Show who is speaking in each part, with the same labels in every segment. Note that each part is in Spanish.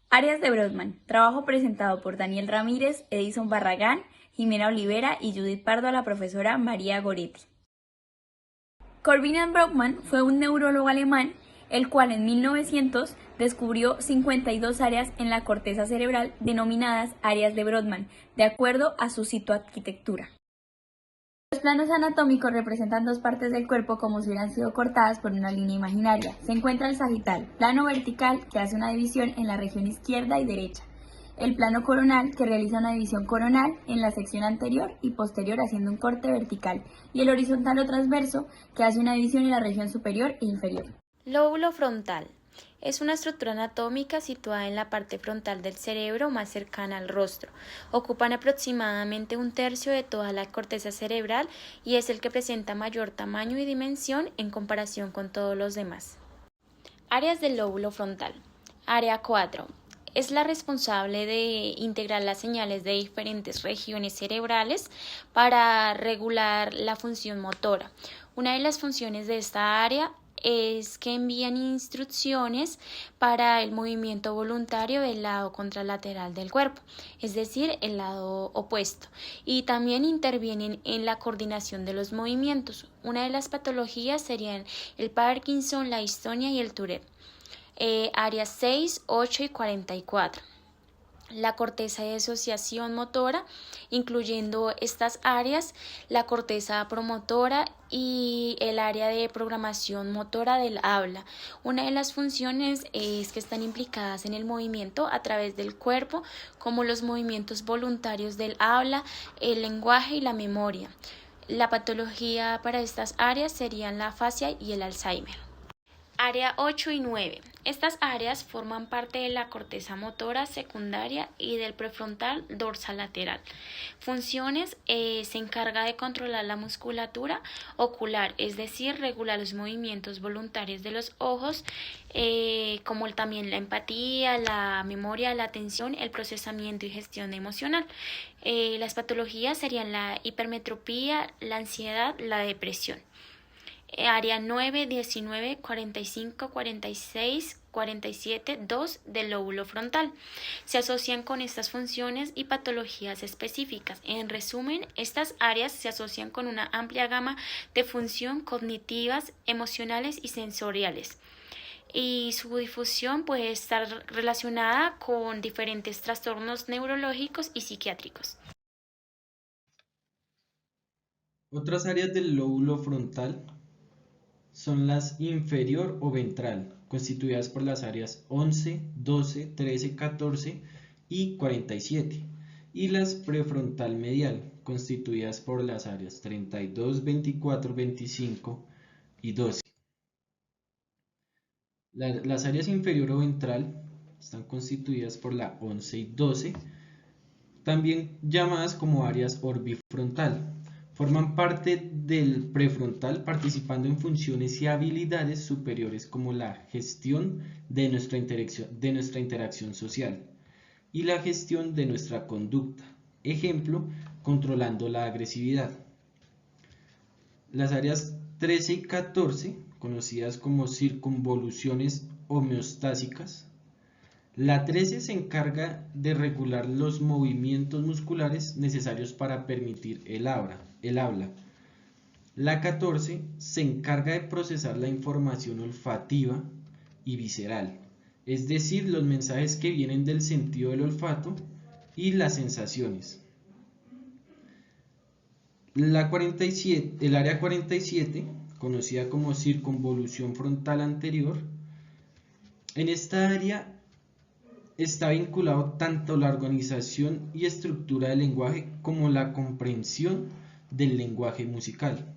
Speaker 1: Áreas de Brodmann, trabajo presentado por Daniel Ramírez, Edison Barragán, Jimena Olivera y Judith Pardo a la profesora María Goretti. Corbinian Brodmann fue un neurólogo alemán, el cual en 1900 descubrió 52 áreas en la corteza cerebral denominadas áreas de Brodmann, de acuerdo a su citoarquitectura. Los planos anatómicos representan dos partes del cuerpo como si hubieran sido cortadas por una línea imaginaria. Se encuentra el sagital, plano vertical que hace una división en la región izquierda y derecha. El plano coronal que realiza una división coronal en la sección anterior y posterior haciendo un corte vertical. Y el horizontal o transverso que hace una división en la región superior e inferior.
Speaker 2: Lóbulo frontal. Es una estructura anatómica situada en la parte frontal del cerebro más cercana al rostro. Ocupan aproximadamente un tercio de toda la corteza cerebral y es el que presenta mayor tamaño y dimensión en comparación con todos los demás. Áreas del lóbulo frontal. Área 4. Es la responsable de integrar las señales de diferentes regiones cerebrales para regular la función motora. Una de las funciones de esta área es que envían instrucciones para el movimiento voluntario del lado contralateral del cuerpo, es decir, el lado opuesto, y también intervienen en la coordinación de los movimientos. Una de las patologías serían el Parkinson, la distonia y el Tourette. Áreas 6, 8 y 44. La corteza de asociación motora, incluyendo estas áreas, la corteza promotora y el área de programación motora del habla. Una de las funciones es que están implicadas en el movimiento a través del cuerpo, como los movimientos voluntarios del habla, el lenguaje y la memoria. La patología para estas áreas serían la afasia y el Alzheimer. Área 8 y 9. Estas áreas forman parte de la corteza motora secundaria y del prefrontal dorsolateral. Funciones: se encarga de controlar la musculatura ocular, es decir, regular los movimientos voluntarios de los ojos, como también la empatía, la memoria, la atención, el procesamiento y gestión emocional. Las patologías serían la hipermetropía, la ansiedad, la depresión. Área 9, 19, 45, 46, 47, 2 del lóbulo frontal. Se asocian con estas funciones y patologías específicas. En resumen, estas áreas se asocian con una amplia gama de funciones cognitivas, emocionales y sensoriales. Y su difusión puede estar relacionada con diferentes trastornos neurológicos y psiquiátricos.
Speaker 3: Otras áreas del lóbulo frontal son las inferior o ventral, constituidas por las áreas 11, 12, 13, 14 y 47, y las prefrontal medial, constituidas por las áreas 32, 24, 25 y 12. Las áreas inferior o ventral están constituidas por la 11 y 12, también llamadas como áreas orbifrontal. Forman parte del prefrontal participando en funciones y habilidades superiores como la gestión de nuestra interacción social y la gestión de nuestra conducta. Ejemplo, controlando la agresividad. Las áreas 13 y 14, conocidas como circunvoluciones homeostásicas. La 13 se encarga de regular los movimientos musculares necesarios para permitir el habla. La 14 se encarga de procesar la información olfativa y visceral, es decir, los mensajes que vienen del sentido del olfato y las sensaciones. El área 47, conocida como circunvolución frontal anterior, en esta área está vinculado tanto la organización y estructura del lenguaje como la comprensión del lenguaje musical.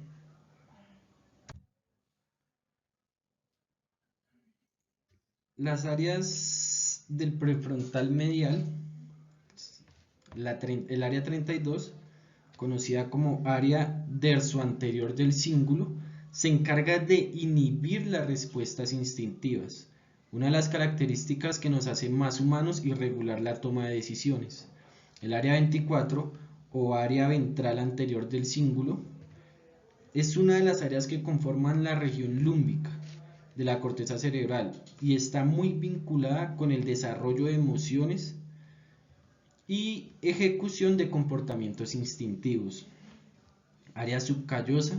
Speaker 3: Las áreas del prefrontal medial, el área 32, conocida como área derzoanterior del cíngulo, se encarga de inhibir las respuestas instintivas, una de las características que nos hace más humanos y regular la toma de decisiones. El área 24 o área ventral anterior del cíngulo es una de las áreas que conforman la región lúmbica, de la corteza cerebral y está muy vinculada con el desarrollo de emociones y ejecución de comportamientos instintivos. Área subcallosa,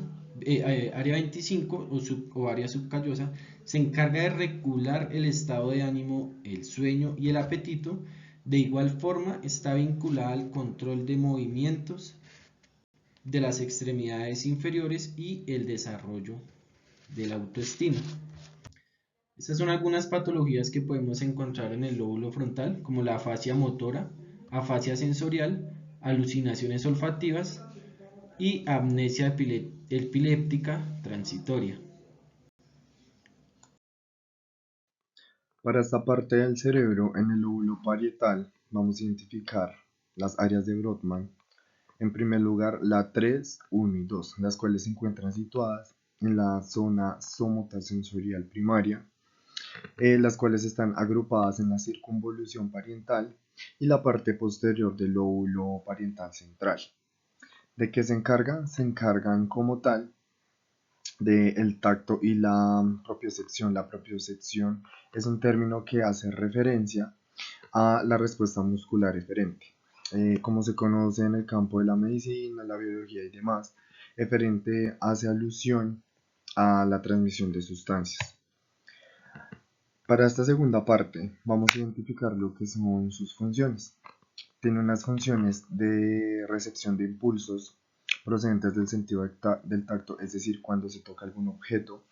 Speaker 3: área 25 o área subcallosa se encarga de regular el estado de ánimo, el sueño y el apetito. De igual forma está vinculada al control de movimientos de las extremidades inferiores y el desarrollo de la autoestima. Estas son algunas patologías que podemos encontrar en el lóbulo frontal, como la afasia motora, afasia sensorial, alucinaciones olfativas y amnesia epiléptica transitoria.
Speaker 4: Para esta parte del cerebro, en el lóbulo parietal, vamos a identificar las áreas de Brodmann. En primer lugar, la 3, 1 y 2, las cuales se encuentran situadas en la zona somatosensorial primaria, las cuales están agrupadas en la circunvolución parietal y la parte posterior del lóbulo parietal central. ¿De qué se encargan? Se encargan como tal del tacto y la propiocepción. La propiocepción es un término que hace referencia a la respuesta muscular eferente. Como se conoce en el campo de la medicina, la biología y demás, eferente hace alusión a la transmisión de sustancias. Para esta segunda parte vamos a identificar lo que son sus funciones. Tiene unas funciones de recepción de impulsos procedentes del sentido del tacto, es decir, cuando se toca algún objeto,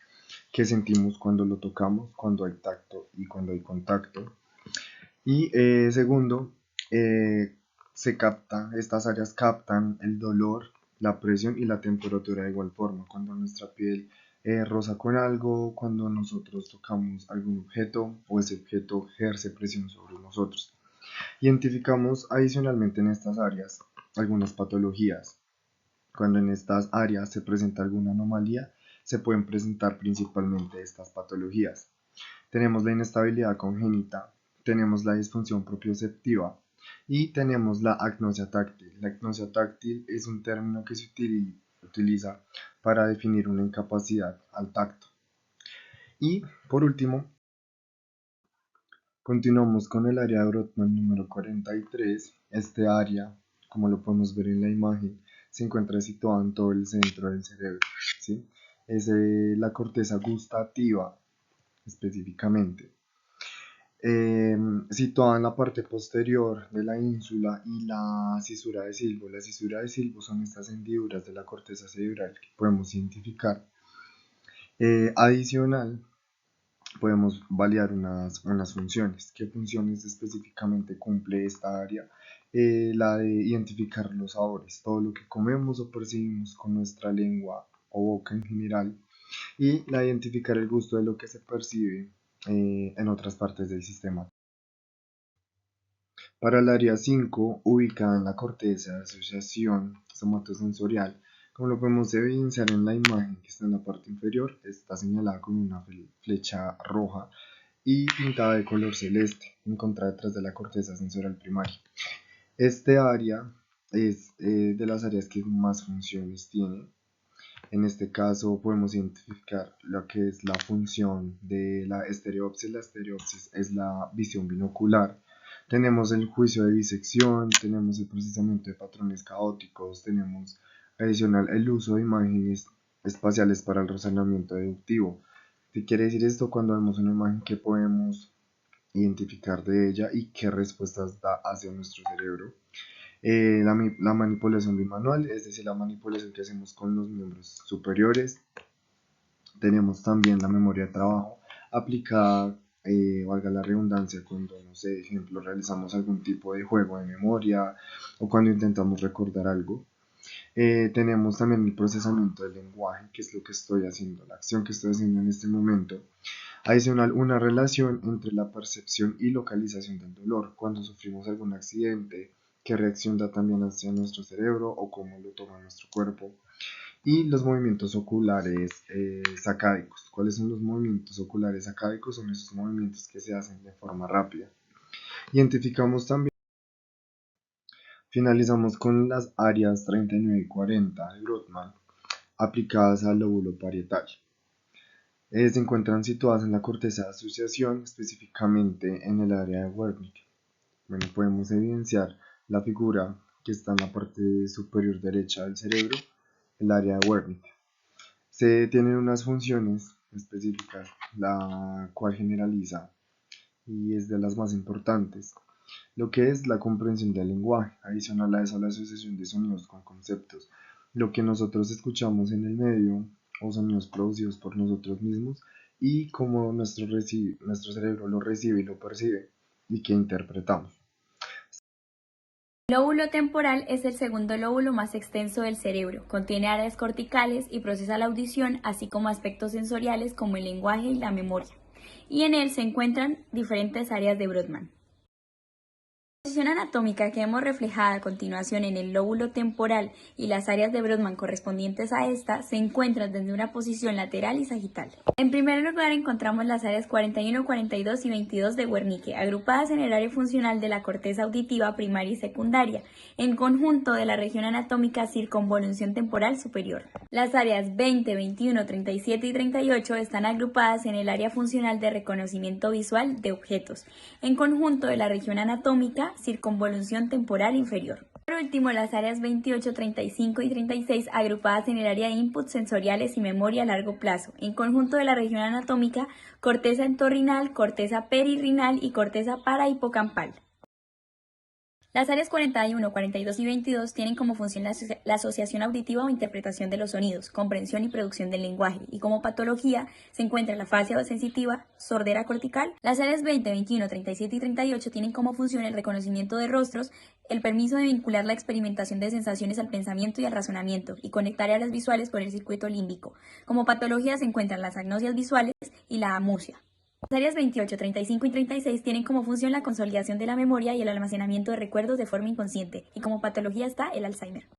Speaker 4: que sentimos cuando lo tocamos, cuando hay tacto y cuando hay contacto. Y segundo, estas áreas captan el dolor, la presión y la temperatura de igual forma. Cuando nuestra piel roza con algo, cuando nosotros tocamos algún objeto o ese objeto ejerce presión sobre nosotros. Identificamos adicionalmente en estas áreas algunas patologías. Cuando en estas áreas se presenta alguna anomalía, se pueden presentar principalmente estas patologías. Tenemos la inestabilidad congénita, tenemos la disfunción propioceptiva y tenemos la agnosia táctil. La agnosia táctil es un término que se utiliza para definir una incapacidad al tacto. Y por último, continuamos con el área de Brodmann número 43. Este área, como lo podemos ver en la imagen, se encuentra situada en todo el centro del cerebro, ¿sí? Es la corteza gustativa específicamente. Situada en la parte posterior de la ínsula y la cisura de Silvo. La cisura de Silvo son estas hendiduras de la corteza cerebral que podemos identificar. Adicional, podemos validar unas funciones. ¿Qué funciones específicamente cumple esta área? La de identificar los sabores, todo lo que comemos o percibimos con nuestra lengua o boca en general, y la de identificar el gusto de lo que se percibe en otras partes del sistema. Para el área 5, ubicada en la corteza de asociación somatosensorial, como lo podemos evidenciar en la imagen que está en la parte inferior, está señalada con una flecha roja y pintada de color celeste, encontrada detrás de la corteza sensorial primaria. Este área es de las áreas que más funciones tiene. En este caso podemos identificar lo que es la función de la estereopsis. La estereopsis es la visión binocular. Tenemos el juicio de bisección, tenemos el procesamiento de patrones caóticos, tenemos adicional el uso de imágenes espaciales para el razonamiento deductivo. ¿Qué quiere decir esto? Cuando vemos una imagen, ¿qué podemos identificar de ella y qué respuestas da hacia nuestro cerebro? La manipulación bimanual, es decir, la manipulación que hacemos con los miembros superiores. Tenemos también la memoria de trabajo aplicada, valga la redundancia, cuando, no sé, ejemplo, realizamos algún tipo de juego de memoria o cuando intentamos recordar algo. Tenemos también el procesamiento del lenguaje, que es lo que estoy haciendo, la acción que estoy haciendo en este momento. Adicional, una relación entre la percepción y localización del dolor. Cuando sufrimos algún accidente, qué reacción da también hacia nuestro cerebro o cómo lo toma nuestro cuerpo. Y los movimientos oculares sacádicos. ¿Cuáles son los movimientos oculares sacádicos? Son esos movimientos que se hacen de forma rápida. Identificamos también. Finalizamos con las áreas 39 y 40 de Brodmann aplicadas al lóbulo parietal. Se encuentran situadas en la corteza de asociación, específicamente en el área de Wernicke. Bueno, podemos evidenciar la figura que está en la parte superior derecha del cerebro, el área de Wernicke. Se tienen unas funciones específicas, la cual generaliza y es de las más importantes, lo que es la comprensión del lenguaje, adicional a eso la asociación de sonidos con conceptos, lo que nosotros escuchamos en el medio o sonidos producidos por nosotros mismos y cómo nuestro cerebro lo recibe y lo percibe y que interpretamos.
Speaker 1: El lóbulo temporal es el segundo lóbulo más extenso del cerebro, contiene áreas corticales y procesa la audición, así como aspectos sensoriales como el lenguaje y la memoria, y en él se encuentran diferentes áreas de Brodmann. La posición anatómica que vemos reflejada a continuación en el lóbulo temporal y las áreas de Brodmann correspondientes a esta se encuentran desde una posición lateral y sagital. En primer lugar encontramos las áreas 41, 42 y 22 de Wernicke, agrupadas en el área funcional de la corteza auditiva primaria y secundaria, en conjunto de la región anatómica circunvolución temporal superior. Las áreas 20, 21, 37 y 38 están agrupadas en el área funcional de reconocimiento visual de objetos, en conjunto de la región anatómica circunvolución temporal inferior. Por último, las áreas 28, 35 y 36 agrupadas en el área de inputs sensoriales y memoria a largo plazo, en conjunto de la región anatómica corteza entorrinal, corteza perirrinal y corteza parahipocampal. Las áreas 41, 42 y 22 tienen como función la asociación auditiva o interpretación de los sonidos, comprensión y producción del lenguaje, y como patología se encuentra la fascia sensitiva, sordera cortical. Las áreas 20, 21, 37 y 38 tienen como función el reconocimiento de rostros, el permiso de vincular la experimentación de sensaciones al pensamiento y al razonamiento, y conectar áreas visuales con el circuito límbico. Como patología se encuentran las agnosias visuales y la amusia. Las áreas 28, 35 y 36 tienen como función la consolidación de la memoria y el almacenamiento de recuerdos de forma inconsciente, y como patología está el Alzheimer.